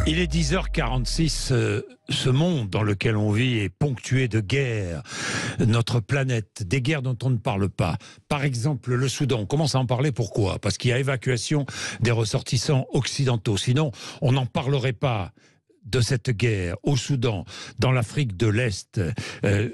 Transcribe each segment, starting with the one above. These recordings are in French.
Il est 10h46, ce monde dans lequel on vit est ponctué de guerres. Notre planète, des guerres dont on ne parle pas. Par exemple, le Soudan, on commence à en parler, pourquoi? Parce qu'il y a évacuation des ressortissants occidentaux. Sinon, on n'en parlerait pas de cette guerre au Soudan, dans l'Afrique de l'Est.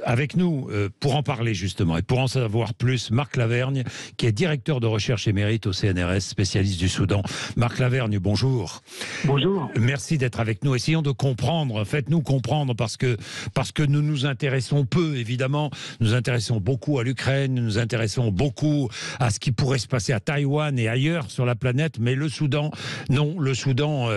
Avec nous, pour en parler justement, et pour en savoir plus, Marc Lavergne, qui est directeur de recherche émérite au CNRS, spécialiste du Soudan. Marc Lavergne, bonjour. Bonjour. Merci d'être avec nous. Essayons de comprendre, faites-nous comprendre, parce que nous nous intéressons peu, évidemment. Nous intéressons beaucoup à l'Ukraine, nous nous intéressons beaucoup à ce qui pourrait se passer à Taïwan et ailleurs sur la planète, mais le Soudan, non, le Soudan...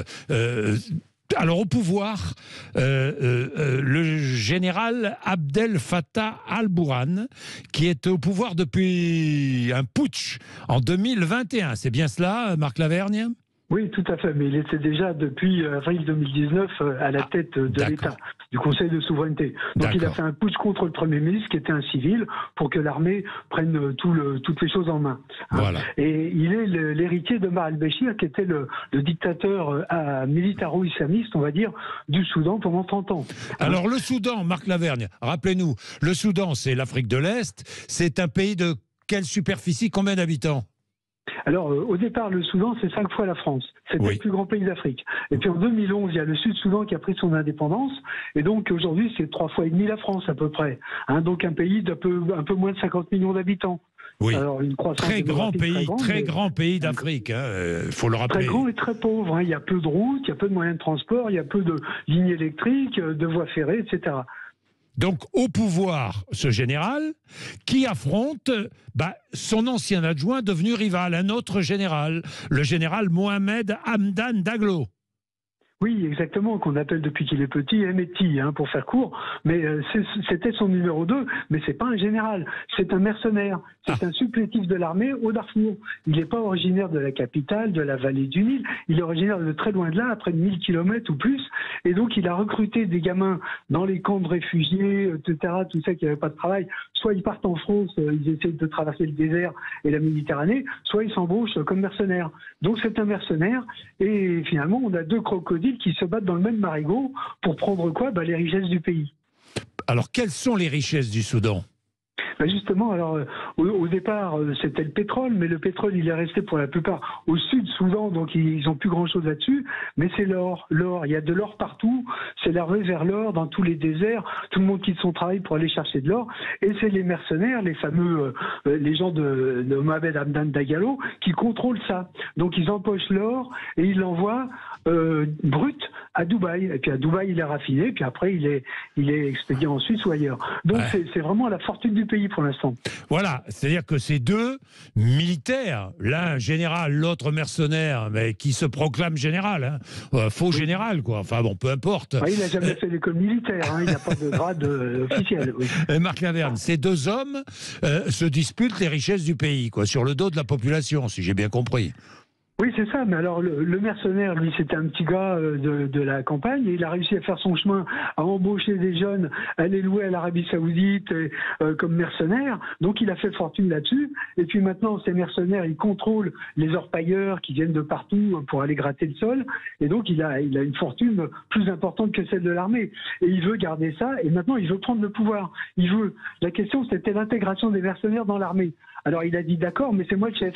Alors au pouvoir, le général Abdel Fattah al-Burhan, qui est au pouvoir depuis un putsch en 2021. C'est bien cela, Marc Lavergne ? Oui, tout à fait, mais il était déjà depuis avril 2019 à la tête de l'État, du Conseil de souveraineté. Donc il a fait un putsch contre le Premier ministre, qui était un civil, pour que l'armée prenne toutes les choses en main. Voilà. Et il est l'héritier d'Omar al-Béchir, qui était le dictateur militaro-islamiste, on va dire, du Soudan pendant 30 ans. Alors le Soudan, Marc Lavergne, rappelez-nous, le Soudan, c'est l'Afrique de l'Est, c'est un pays de quelle superficie, combien d'habitants ? Alors, au départ, le Soudan, c'est 5 fois la France. C'était le plus grand pays d'Afrique. Et puis en 2011, il y a le Sud-Soudan qui a pris son indépendance. Et donc aujourd'hui, c'est 3 fois et demi la France à peu près. Donc un pays d'un un peu moins de 50 millions d'habitants. Oui. Alors, une croissance très grand pays, très grand pays d'Afrique, faut le rappeler. Très grand et très pauvre. Il y a peu de routes, il y a peu de moyens de transport, il y a peu de lignes électriques, de voies ferrées, etc. Donc, au pouvoir, ce général qui affronte son ancien adjoint devenu rival, un autre général, le général Mohamed Hamdan Daglo. Oui, exactement, qu'on appelle depuis qu'il est petit Hemeti, pour faire court. Mais c'était son numéro 2, mais c'est pas un général, c'est un mercenaire. C'est un supplétif de l'armée au Darfour. Il n'est pas originaire de la capitale, de la vallée du Nil. Il est originaire de très loin de là, à près de 1000 km ou plus. Et donc, il a recruté des gamins dans les camps de réfugiés, etc., tout ça, qui n'avaient pas de travail. Soit ils partent en France, ils essaient de traverser le désert et la Méditerranée, soit ils s'embauchent comme mercenaires. Donc, c'est un mercenaire. Et finalement, on a 2 crocodiles qui se battent dans le même marigot pour prendre quoi ? Les richesses du pays. Alors, quelles sont les richesses du Soudan ? Justement, alors au départ, c'était le pétrole, mais le pétrole, il est resté pour la plupart au Sud-Soudan, donc ils n'ont plus grand-chose là-dessus. Mais c'est l'or. L'or, il y a de l'or partout. C'est l'armée vers l'or dans tous les déserts. Tout le monde quitte son travail pour aller chercher de l'or. Et c'est les mercenaires, les fameux, les gens de Mohamed Hamdan Dagalo, qui contrôlent ça. Donc ils empochent l'or et ils l'envoient brut à Dubaï. Et puis à Dubaï, il est raffiné. Puis après, il est expédié en Suisse ou ailleurs. Donc c'est vraiment la fortune du pays pour l'instant. Voilà, c'est-à-dire que ces 2 militaires, l'un général, l'autre mercenaire, mais qui se proclame général, faux général, quoi. Enfin bon, peu importe. Il n'a jamais fait l'école militaire, il n'a pas de grade officiel. Oui. Marc Lavergne, ces 2 hommes se disputent les richesses du pays, quoi, sur le dos de la population, si j'ai bien compris. Oui, c'est ça. Mais alors, le mercenaire, lui, c'était un petit gars de la campagne et il a réussi à faire son chemin, à embaucher des jeunes, à les louer à l'Arabie Saoudite comme mercenaires. Donc, il a fait fortune là-dessus. Et puis maintenant, ces mercenaires, ils contrôlent les orpailleurs qui viennent de partout pour aller gratter le sol. Et donc, il a une fortune plus importante que celle de l'armée. Et il veut garder ça. Et maintenant, il veut prendre le pouvoir. La question, c'était l'intégration des mercenaires dans l'armée. Alors, il a dit d'accord, mais c'est moi le chef.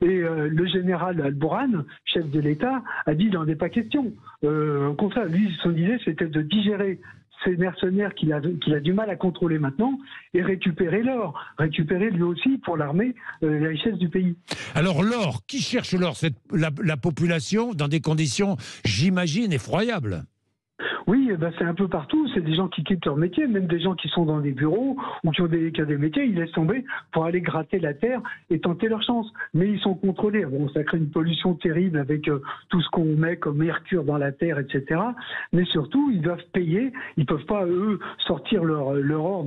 Et le général al-Burhan, chef de l'État, a dit il n'en est pas question. Au contraire, lui, son idée, c'était de digérer ces mercenaires qu'il a du mal à contrôler maintenant et récupérer l'or. Récupérer lui aussi pour l'armée la richesse du pays. Alors l'or, qui cherche l'or? C'est la population dans des conditions, j'imagine, effroyables. Oui, c'est un peu partout. C'est des gens qui quittent leur métier, même des gens qui sont dans des bureaux ou qui ont des métiers, ils laissent tomber pour aller gratter la terre et tenter leur chance. Mais ils sont contrôlés. Bon, ça crée une pollution terrible avec tout ce qu'on met comme mercure dans la terre, etc. Mais surtout, ils doivent payer. Ils peuvent pas, eux, sortir leur or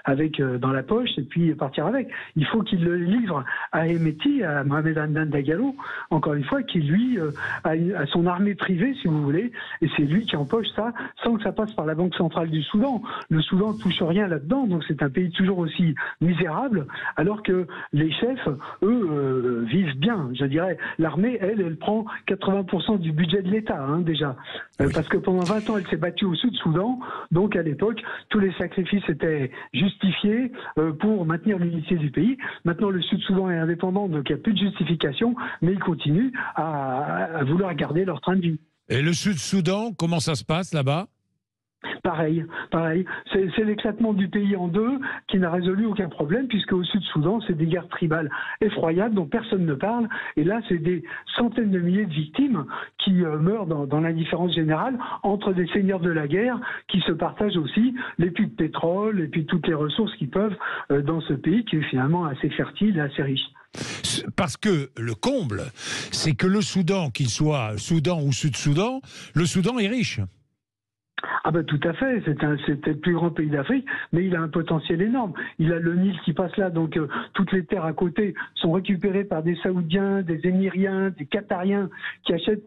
avec dans la poche et puis partir avec. Il faut qu'ils le livrent à Hemeti, à Mohamed Hamdan Dagalo, encore une fois, qui lui a son armée privée, si vous voulez, et c'est lui qui empoche ça sans que ça passe par la Banque centrale. centrale du Soudan. Le Soudan ne touche rien là-dedans, donc c'est un pays toujours aussi misérable, alors que les chefs, eux, vivent bien. Je dirais, l'armée, elle prend 80% du budget de l'État, hein, déjà. Oui. Parce que pendant 20 ans, elle s'est battue au Sud-Soudan, donc à l'époque, tous les sacrifices étaient justifiés pour maintenir l'unité du pays. Maintenant, le Sud-Soudan est indépendant, donc il n'y a plus de justification, mais ils continuent à vouloir garder leur train de vie. Et le Sud-Soudan, comment ça se passe là-bas? Pareil. C'est l'éclatement du pays en deux qui n'a résolu aucun problème, puisque au Sud-Soudan, c'est des guerres tribales effroyables dont personne ne parle. Et là, c'est des centaines de milliers de victimes qui meurent dans l'indifférence générale entre des seigneurs de la guerre qui se partagent aussi les puits de pétrole et puis toutes les ressources qu'ils peuvent dans ce pays qui est finalement assez fertile et assez riche. Parce que le comble, c'est que le Soudan, qu'il soit Soudan ou Sud-Soudan, le Soudan est riche. Ah ben tout à fait, c'est le plus grand pays d'Afrique, mais il a un potentiel énorme. Il a le Nil qui passe là, donc toutes les terres à côté sont récupérées par des Saoudiens, des Émiriens, des Qatariens qui achètent,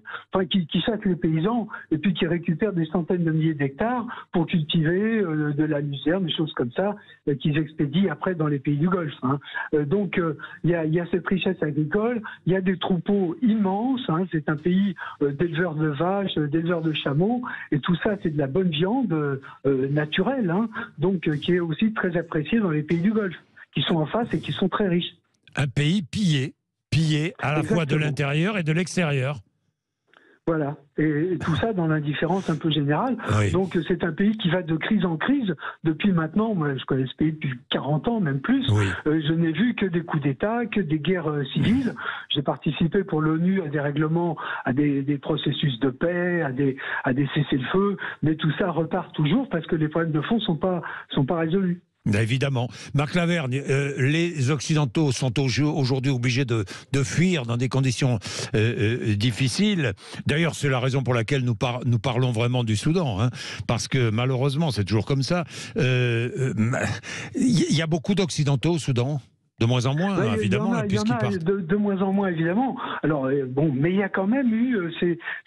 qui chassent les paysans et puis qui récupèrent des centaines de milliers d'hectares pour cultiver de la luzerne, des choses comme ça, qu'ils expédient après dans les pays du Golfe. Hein. Donc il y a cette richesse agricole, il y a des troupeaux immenses, hein, c'est un pays d'éleveurs de vaches, d'éleveurs de chameaux, et tout ça c'est de la bonne viande naturelle, hein, donc qui est aussi très appréciée dans les pays du Golfe, qui sont en face et qui sont très riches. Un pays pillé à la fois de l'intérieur et de l'extérieur. Voilà, et tout ça dans l'indifférence un peu générale. Oui. Donc c'est un pays qui va de crise en crise depuis maintenant, moi je connais ce pays depuis 40 ans, même plus. Oui. Je n'ai vu que des coups d'État, que des guerres civiles. J'ai participé pour l'ONU à des règlements, à des processus de paix, à des cessez-le-feu, mais tout ça repart toujours parce que les problèmes de fond sont pas résolus. Évidemment. Marc Lavergne, les Occidentaux sont aujourd'hui obligés de fuir dans des conditions difficiles. D'ailleurs, c'est la raison pour laquelle nous parlons vraiment du Soudan, hein, parce que malheureusement, c'est toujours comme ça. Il y a beaucoup d'Occidentaux au Soudan. De moins en moins, oui, évidemment, puisqu'ils partent. De moins en moins, évidemment. Alors, bon, mais il y a quand même eu,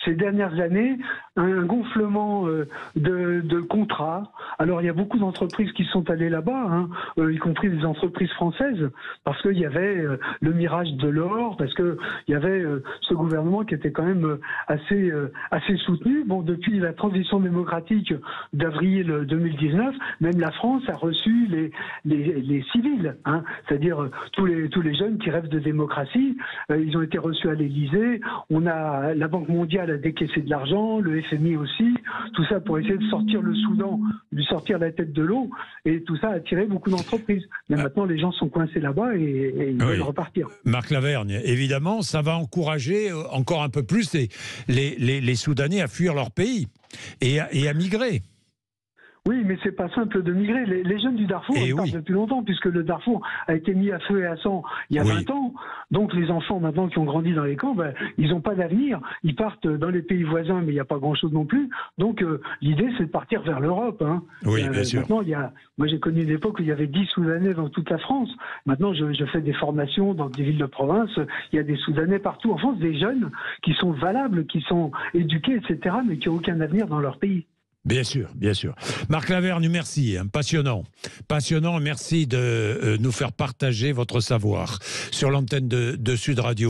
ces dernières années, un gonflement de contrats. Alors, il y a beaucoup d'entreprises qui sont allées là-bas, hein, y compris des entreprises françaises, parce qu'il y avait le mirage de l'or, parce qu'il y avait ce gouvernement qui était quand même assez soutenu. Bon, depuis la transition démocratique d'avril 2019, même la France a reçu les civils, hein, c'est-à-dire tous les jeunes qui rêvent de démocratie, ils ont été reçus à l'Élysée. On a la Banque mondiale a décaissé de l'argent, le FMI aussi, tout ça pour essayer de sortir le Soudan, lui sortir la tête de l'eau, et tout ça a attiré beaucoup d'entreprises. Mais maintenant, les gens sont coincés là-bas et ils veulent repartir. Marc Lavergne, évidemment, ça va encourager encore un peu plus les Soudanais à fuir leur pays et à migrer. Oui, mais c'est pas simple de migrer. Les jeunes du Darfour, ils partent depuis longtemps, puisque le Darfour a été mis à feu et à sang il y a 20 ans. Donc les enfants, maintenant, qui ont grandi dans les camps, ils n'ont pas d'avenir. Ils partent dans les pays voisins, mais il n'y a pas grand-chose non plus. Donc l'idée, c'est de partir vers l'Europe. Hein. Oui, bien sûr. Maintenant, moi, j'ai connu une époque où il y avait 10 Soudanais dans toute la France. Maintenant, je fais des formations dans des villes de province. Il y a des Soudanais partout en France, des jeunes qui sont valables, qui sont éduqués, etc., mais qui n'ont aucun avenir dans leur pays. Bien sûr, bien sûr. Marc Lavergne, merci, hein, passionnant. Passionnant, merci de nous faire partager votre savoir sur l'antenne de Sud Radio.